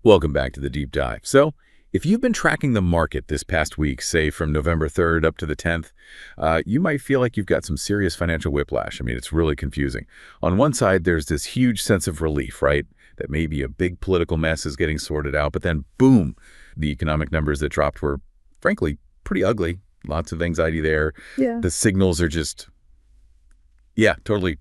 Welcome back to the deep dive. So, if you've been tracking the market this past week, say from November 3rd up to the 10th, you might feel like you've got some serious financial whiplash. I mean, it's really confusing. On one side, there's this huge sense of relief, right? That maybe a big political mess is getting sorted out, but then boom, the economic numbers that dropped were, frankly, pretty ugly. Lots of anxiety there. Yeah. The signals are just, yeah, totally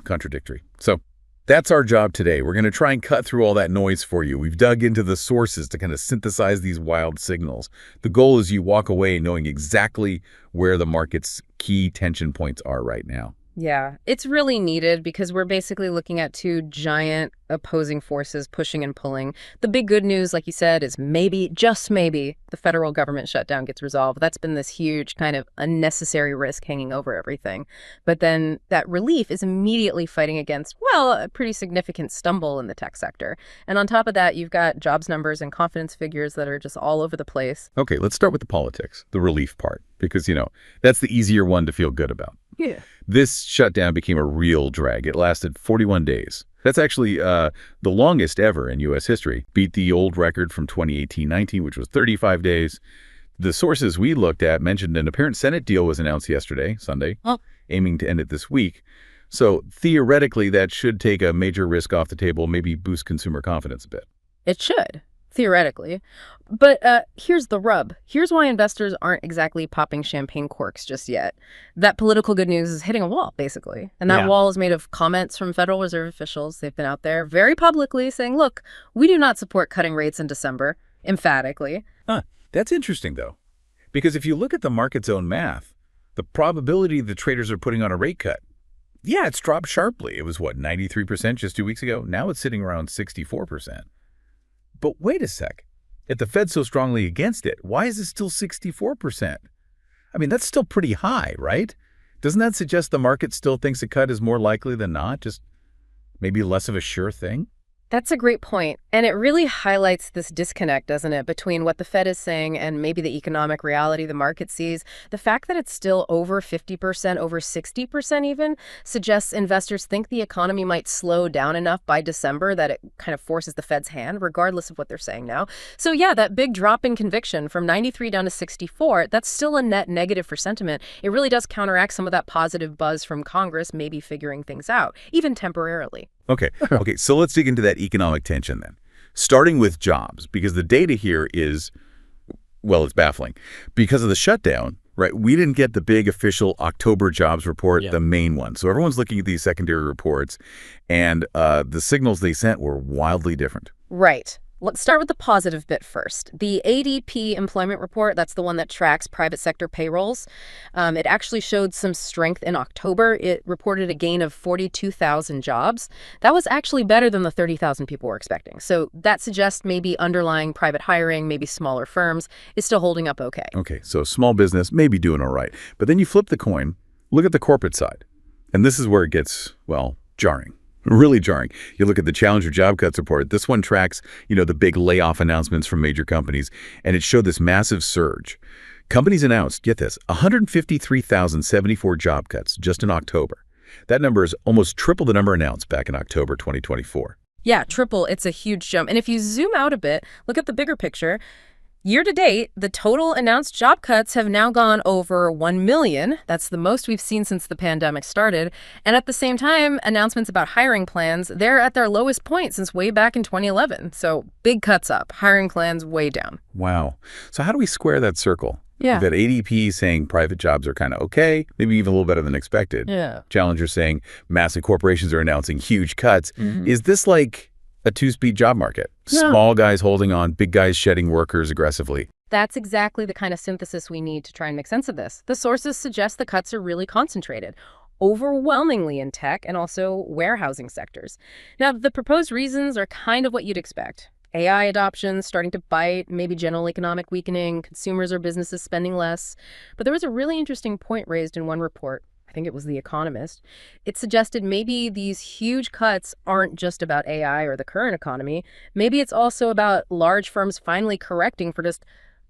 contradictory. So that's our job today. We're going to try and cut through all that noise for you. We've dug into the sources to kind of synthesize these wild signals. The goal is you walk away knowing exactly where the market's key tension points are right now. Yeah, it's really needed because we're basically looking at two giant opposing forces pushing and pulling. The big good news, like you said, is maybe, just maybe, the federal government shutdown gets resolved. That's been this huge kind of unnecessary risk hanging over everything. But then that relief is immediately fighting against, well, a pretty significant stumble in the tech sector. And on top of that, you've got jobs numbers and confidence figures that are just all over the place. Okay, let's start with the politics, the relief part, because, that's the easier one to feel good about. Yeah. This shutdown became a real drag. It lasted 41 days. That's actually the longest ever in U.S. history. Beat the old record from 2018-19, which was 35 days. The sources we looked at mentioned an apparent Senate deal was announced yesterday, Sunday, aiming to end it this week. So theoretically, that should take a major risk off the table, maybe boost consumer confidence a bit. It should, theoretically. But here's the rub. Here's why investors aren't exactly popping champagne corks just yet. That political good news is hitting a wall, basically. And that wall is made of comments from Federal Reserve officials. They've been out there very publicly saying, look, we do not support cutting rates in December, emphatically. That's interesting, though, because if you look at the market's own math, the probability the traders are putting on a rate cut, it's dropped sharply. It was, 93% just 2 weeks ago? Now it's sitting around 64%. But wait a sec. If the Fed's so strongly against it, why is it still 64%? I mean, that's still pretty high, right? Doesn't that suggest the market still thinks a cut is more likely than not? Just maybe less of a sure thing? That's a great point. And it really highlights this disconnect, doesn't it, between what the Fed is saying and maybe the economic reality the market sees. The fact that it's still over 50%, over 60% even, suggests investors think the economy might slow down enough by December that it kind of forces the Fed's hand, regardless of what they're saying now. So yeah, that big drop in conviction from 93 down to 64, that's still a net negative for sentiment. It really does counteract some of that positive buzz from Congress maybe figuring things out, even temporarily. Okay, so let's dig into that economic tension then, starting with jobs, because the data here is, it's baffling. Because of the shutdown, right, we didn't get the big official October jobs report, the main one. So everyone's looking at these secondary reports, and the signals they sent were wildly different. Right. Let's start with the positive bit first. The ADP employment report, that's the one that tracks private sector payrolls. It actually showed some strength in October. It reported a gain of 42,000 jobs. That was actually better than the 30,000 people were expecting. So that suggests maybe underlying private hiring, maybe smaller firms, is still holding up okay. Okay, so small business may be doing all right. But then you flip the coin, look at the corporate side. And this is where it gets, jarring. Really jarring. You look at the Challenger job cuts report. This one tracks, the big layoff announcements from major companies, and it showed this massive surge. Companies announced, get this, 153,074 job cuts just in October. That number is almost triple the number announced back in October 2024. Yeah, triple. It's a huge jump. And if you zoom out a bit, look at the bigger picture. Year to date, the total announced job cuts have now gone over 1 million. That's the most we've seen since the pandemic started. And at the same time, announcements about hiring plans, they're at their lowest point since way back in 2011. So big cuts up, hiring plans way down. Wow. So how do we square that circle? Yeah. That ADP saying private jobs are kind of okay, maybe even a little better than expected. Yeah. Challenger saying massive corporations are announcing huge cuts. Is this like a two-speed job market? Small guys holding on, big guys shedding workers aggressively. That's exactly the kind of synthesis we need to try and make sense of this. The sources suggest the cuts are really concentrated, overwhelmingly in tech and also warehousing sectors. Now, the proposed reasons are kind of what you'd expect. AI adoption starting to bite, maybe general economic weakening, consumers or businesses spending less. But there was a really interesting point raised in one report. I think it was The Economist. It suggested maybe these huge cuts aren't just about AI or the current economy. Maybe it's also about large firms finally correcting for just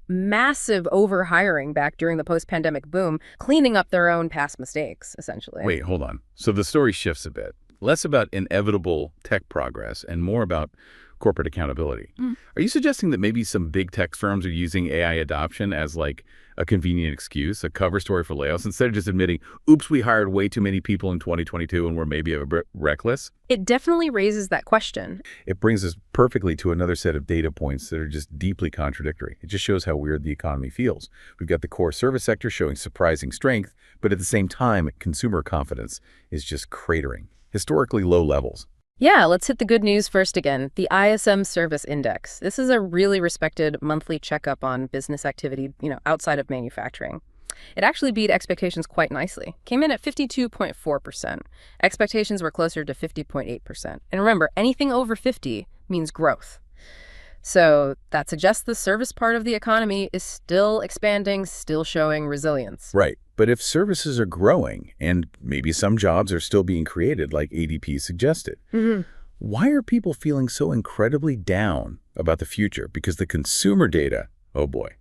massive overhiring back during the post-pandemic boom, cleaning up their own past mistakes, essentially. Wait, hold on. So the story shifts a bit. Less about inevitable tech progress and more about corporate accountability. Are you suggesting that maybe some big tech firms are using AI adoption as like a convenient excuse, a cover story for layoffs, instead of just admitting, oops, we hired way too many people in 2022 and we're maybe a bit reckless? It definitely raises that question. It brings us perfectly to another set of data points that are just deeply contradictory. It just shows how weird the economy feels. We've got the core service sector showing surprising strength, but at the same time, consumer confidence is just cratering. Historically low levels. Yeah, let's hit the good news first again. The ISM Service Index. This is a really respected monthly checkup on business activity, outside of manufacturing. It actually beat expectations quite nicely. Came in at 52.4%. Expectations were closer to 50.8%. And remember, anything over 50 means growth. So that suggests the service part of the economy is still expanding, still showing resilience. Right. But if services are growing and maybe some jobs are still being created like ADP suggested, why are people feeling so incredibly down about the future? Because the consumer data, oh boy,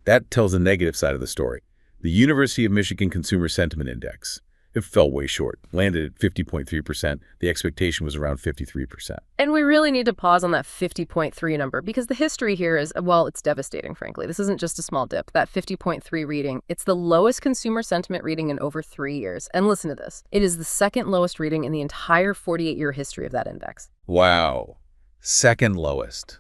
that tells the negative side of the story. The University of Michigan Consumer Sentiment Index, it fell way short, landed at 50.3%. The expectation was around 53%. And we really need to pause on that 50.3 number because the history here is, well, it's devastating, frankly. This isn't just a small dip. That 50.3 reading, it's the lowest consumer sentiment reading in over 3 years. And listen to this. It is the second lowest reading in the entire 48-year history of that index. Wow. Second lowest.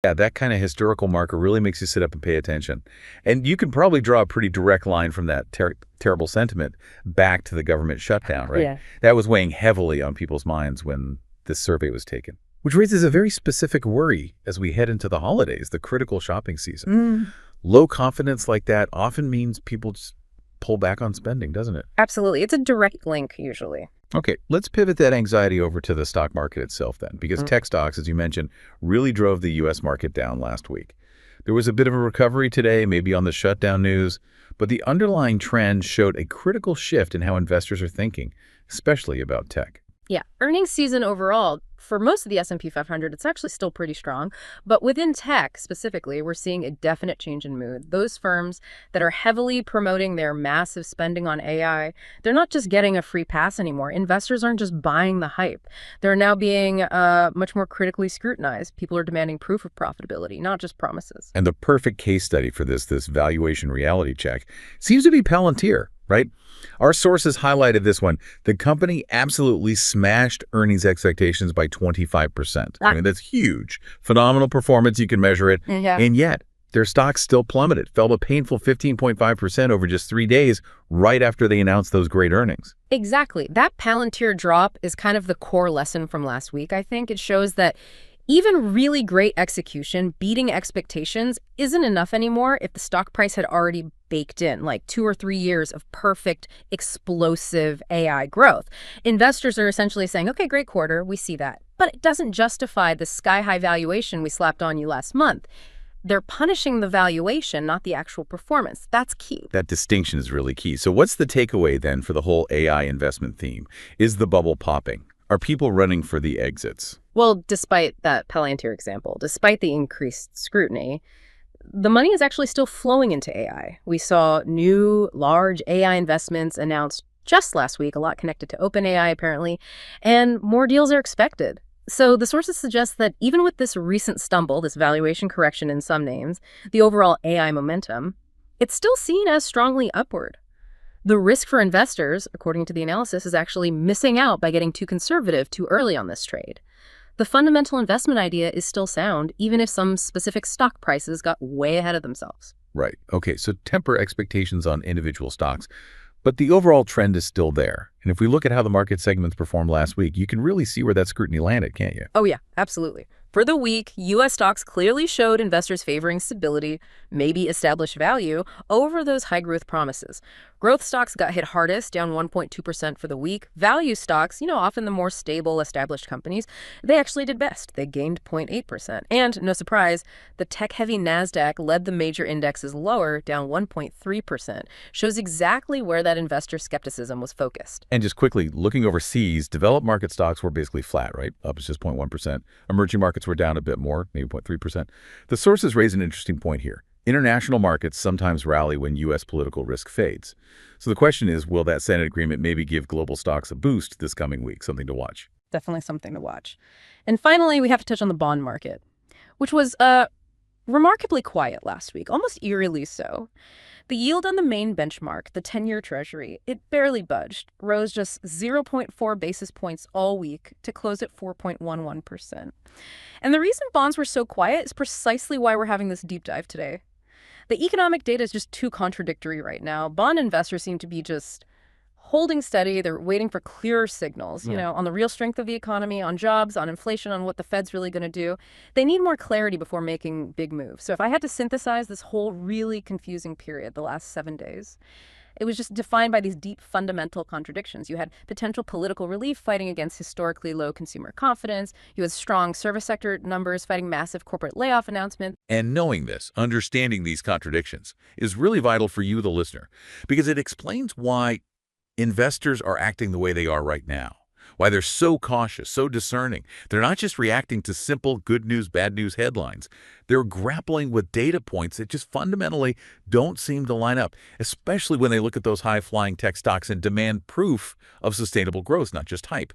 Yeah, that kind of historical marker really makes you sit up and pay attention. And you can probably draw a pretty direct line from that terrible sentiment back to the government shutdown, right? Yeah. That was weighing heavily on people's minds when this survey was taken, which raises a very specific worry as we head into the holidays, the critical shopping season. Low confidence like that often means people just pull back on spending, doesn't it? Absolutely. It's a direct link, usually. Okay, let's pivot that anxiety over to the stock market itself then, because tech stocks, as you mentioned, really drove the U.S. market down last week. There was a bit of a recovery today, maybe on the shutdown news, but the underlying trend showed a critical shift in how investors are thinking, especially about tech. Yeah, earnings season overall, for most of the S&P 500, it's actually still pretty strong. But within tech specifically, we're seeing a definite change in mood. Those firms that are heavily promoting their massive spending on AI, they're not just getting a free pass anymore. Investors aren't just buying the hype. They're now being much more critically scrutinized. People are demanding proof of profitability, not just promises. And the perfect case study for this valuation reality check seems to be Palantir, right? Our sources highlighted this one. The company absolutely smashed earnings expectations by 25%. I mean, that's huge. Phenomenal performance. You can measure it. Yeah. And yet, their stock still plummeted, fell a painful 15.5% over just 3 days right after they announced those great earnings. Exactly. That Palantir drop is kind of the core lesson from last week, I think. It shows that even really great execution, beating expectations, isn't enough anymore if the stock price had already baked in, like 2 or 3 years of perfect, explosive AI growth. Investors are essentially saying, okay, great quarter, we see that. But it doesn't justify the sky-high valuation we slapped on you last month. They're punishing the valuation, not the actual performance. That's key. That distinction is really key. So what's the takeaway then for the whole AI investment theme? Is the bubble popping? Are people running for the exits? Well, despite that Palantir example, despite the increased scrutiny, the money is actually still flowing into AI. We saw new, large AI investments announced just last week, a lot connected to OpenAI apparently, and more deals are expected. So the sources suggest that even with this recent stumble, this valuation correction in some names, the overall AI momentum, it's still seen as strongly upward. The risk for investors, according to the analysis, is actually missing out by getting too conservative too early on this trade. The fundamental investment idea is still sound, even if some specific stock prices got way ahead of themselves. Right. Okay, so temper expectations on individual stocks, but the overall trend is still there. And if we look at how the market segments performed last week, you can really see where that scrutiny landed, can't you? Oh yeah, absolutely. For the week, U.S. stocks clearly showed investors favoring stability, maybe established value, over those high-growth promises. Growth stocks got hit hardest, down 1.2% for the week. Value stocks, often the more stable, established companies, they actually did best. They gained 0.8%. And, no surprise, the tech-heavy NASDAQ led the major indexes lower, down 1.3%. Shows exactly where that investor skepticism was focused. And just quickly, looking overseas, developed market stocks were basically flat, right? Up is just 0.1%. Emerging markets were down a bit more, maybe 0.3%. The sources raise an interesting point here. International markets sometimes rally when U.S. political risk fades. So the question is, will that Senate agreement maybe give global stocks a boost this coming week? Something to watch. Definitely something to watch. And finally, we have to touch on the bond market, which was remarkably quiet last week, almost eerily so. The yield on the main benchmark, the 10-year Treasury, it barely budged, rose just zero point 0.4 basis points all week to close at 4.11%. And the reason bonds were so quiet is precisely why we're having this deep dive today. The economic data is just too contradictory right now. Bond investors seem to be just holding steady. They're waiting for clearer signals, on the real strength of the economy, on jobs, on inflation, on what the Fed's really going to do. They need more clarity before making big moves. So if I had to synthesize this whole really confusing period, the last 7 days, it was just defined by these deep fundamental contradictions. You had potential political relief fighting against historically low consumer confidence. You had strong service sector numbers fighting massive corporate layoff announcements. And knowing this, understanding these contradictions, is really vital for you, the listener, because it explains why investors are acting the way they are right now, why they're so cautious, so discerning. They're not just reacting to simple good news, bad news headlines. They're grappling with data points that just fundamentally don't seem to line up, especially when they look at those high-flying tech stocks and demand proof of sustainable growth, not just hype.